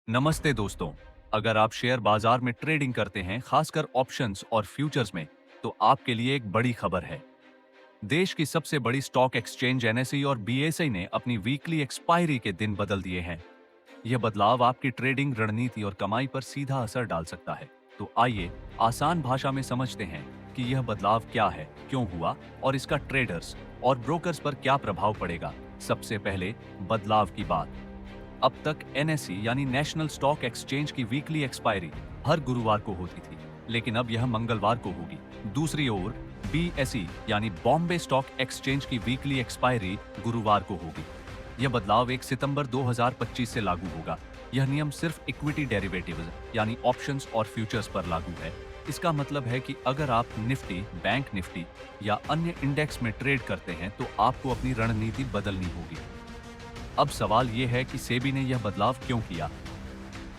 नमस्ते दोस्तों। अगर आप शेयर बाजार में ट्रेडिंग करते हैं, खासकर ऑप्शंस और फ्यूचर्स में, तो आपके लिए एक बड़ी खबर है। देश की सबसे बड़ी स्टॉक एक्सचेंज एनएसई और बीएसई ने अपनी वीकली एक्सपायरी के दिन बदल दिए हैं। यह बदलाव आपकी ट्रेडिंग रणनीति और कमाई पर सीधा असर डाल सकता है। तो आइए आसान भाषा में समझते हैं कि यह बदलाव क्या है, क्यों हुआ और इसका ट्रेडर्स और ब्रोकर्स पर क्या प्रभाव पड़ेगा। सबसे पहले बदलाव की बात। अब तक एनएसई यानी नेशनल स्टॉक एक्सचेंज की वीकली एक्सपायरी हर गुरुवार को होती थी, लेकिन अब यह मंगलवार को होगी। दूसरी ओर बीएसई यानी बॉम्बे स्टॉक एक्सचेंज की वीकली एक्सपायरी गुरुवार को होगी। यह बदलाव 1 सितंबर 2025 से लागू होगा। यह नियम सिर्फ इक्विटी डेरिवेटिव्स यानी ऑप्शंस और फ्यूचर्स पर लागू है। इसका मतलब है कि अगर आप निफ्टी, बैंक निफ्टी या अन्य इंडेक्स में ट्रेड करते हैं तो आपको अपनी रणनीति बदलनी होगी। अब सवाल यह है कि सेबी ने यह बदलाव क्यों किया।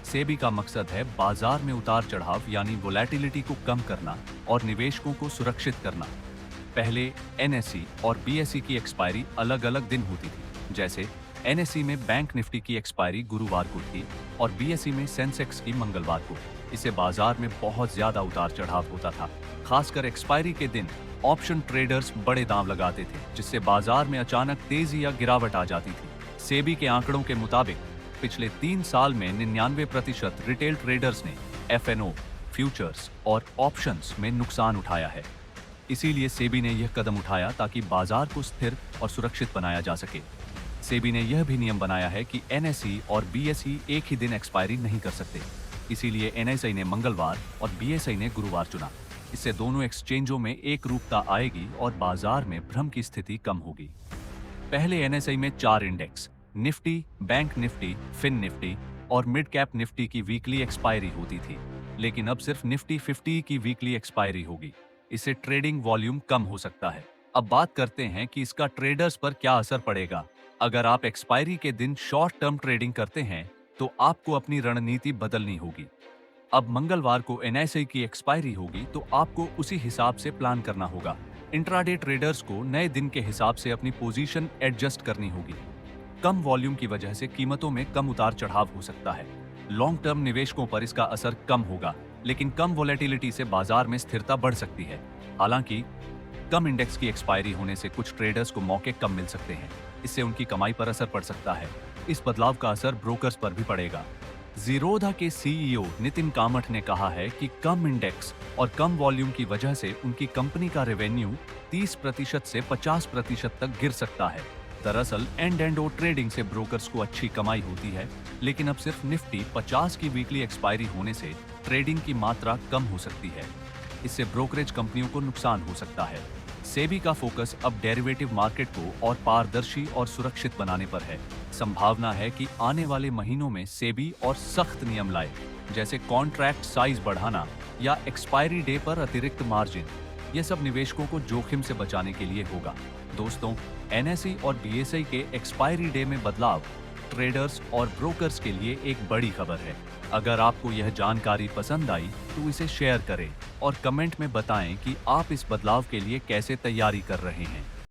सेबी का मकसद है बाजार में उतार चढ़ाव यानी वोलेटिलिटी को कम करना और निवेशकों को सुरक्षित करना। पहले एनएसई और बीएसई की एक्सपायरी अलग अलग दिन होती थी। जैसे एनएसई में बैंक निफ्टी की एक्सपायरी गुरुवार को थी और बीएसई में सेंसेक्स की मंगलवार को। इससे बाजार में बहुत ज्यादा उतार चढ़ाव होता था। खासकर एक्सपायरी के दिन ऑप्शन ट्रेडर्स बड़े दांव लगाते थे, जिससे बाजार में अचानक तेजी या गिरावट आ जाती थी। सेबी के आंकड़ों के मुताबिक पिछले 3 साल में 99% रिटेल ट्रेडर्स ने एफएनओ, फ्यूचर्स और ऑप्शंस में नुकसान उठाया है। इसीलिए सेबी ने यह कदम उठाया ताकि बाजार को स्थिर और सुरक्षित बनाया जा सके। सेबी ने यह भी नियम बनाया है कि एनएसई और बीएसई एक ही दिन एक्सपायरी नहीं कर सकते। इसीलिए एनएसई ने मंगलवार और बीएसई ने गुरुवार चुना। इससे दोनों एक्सचेंजों में एक रूपता आएगी और बाजार में भ्रम की स्थिति कम होगी। पहले एनएसई में 4 index Nifty, bank Nifty, fin Nifty और मिड कैप निफ्टी की वीकली एक्सपायरी होती थी, लेकिन अब सिर्फ निफ्टी 50 की वीकली एक्सपायरी होगी। इससे ट्रेडिंग वॉल्यूम कम हो सकता है। अब बात करते हैं कि इसका ट्रेडर्स पर क्या असर पड़ेगा। अगर आप एक्सपायरी के दिन शॉर्ट टर्म ट्रेडिंग करते हैं तो आपको अपनी रणनीति बदलनी होगी। अब मंगलवार को एनएसई की एक्सपायरी होगी तो आपको उसी हिसाब से प्लान करना होगा। इंट्राडे ट्रेडर्स को नए दिन के हिसाब से अपनी पोजीशन एडजस्ट करनी होगी। कम वॉल्यूम की वजह से कीमतों में कम उतार चढ़ाव हो सकता है। लॉन्ग टर्म निवेशकों पर इसका असर कम होगा, लेकिन कम वोलेटिलिटी से बाजार में स्थिरता बढ़ सकती है। हालांकि कम इंडेक्स की एक्सपायरी होने से कुछ ट्रेडर्स को मौके कम मिल सकते हैं। इससे उनकी कमाई पर असर पड़ सकता है। इस बदलाव का असर ब्रोकर्स पर भी पड़ेगा। जीरोधा के सीईओ नितिन कामठ ने कहा है कि कम इंडेक्स और कम वॉल्यूम की वजह से उनकी कंपनी का रेवेन्यू 30% से 50% तक गिर सकता है। दरअसल एंड ओ ट्रेडिंग से ब्रोकर्स को अच्छी कमाई होती है, लेकिन अब सिर्फ निफ्टी 50 की वीकली एक्सपायरी होने से ट्रेडिंग की मात्रा कम हो सकती है। इससे ब्रोकरेज कंपनियों को नुकसान हो सकता है। सेबी का फोकस अब डेरिवेटिव मार्केट को और पारदर्शी और सुरक्षित बनाने पर है। संभावना है कि आने वाले महीनों में सेबी और सख्त नियम लाए, जैसे कॉन्ट्रैक्ट साइज बढ़ाना या एक्सपायरी डे पर अतिरिक्त मार्जिन। यह सब निवेशकों को जोखिम से बचाने के लिए होगा। दोस्तों, एनएसई और बीएसई के एक्सपायरी डे में बदलाव ट्रेडर्स और ब्रोकर्स के लिए एक बड़ी खबर है। अगर आपको यह जानकारी पसंद आई तो इसे शेयर करें और कमेंट में बताएं कि आप इस बदलाव के लिए कैसे तैयारी कर रहे हैं।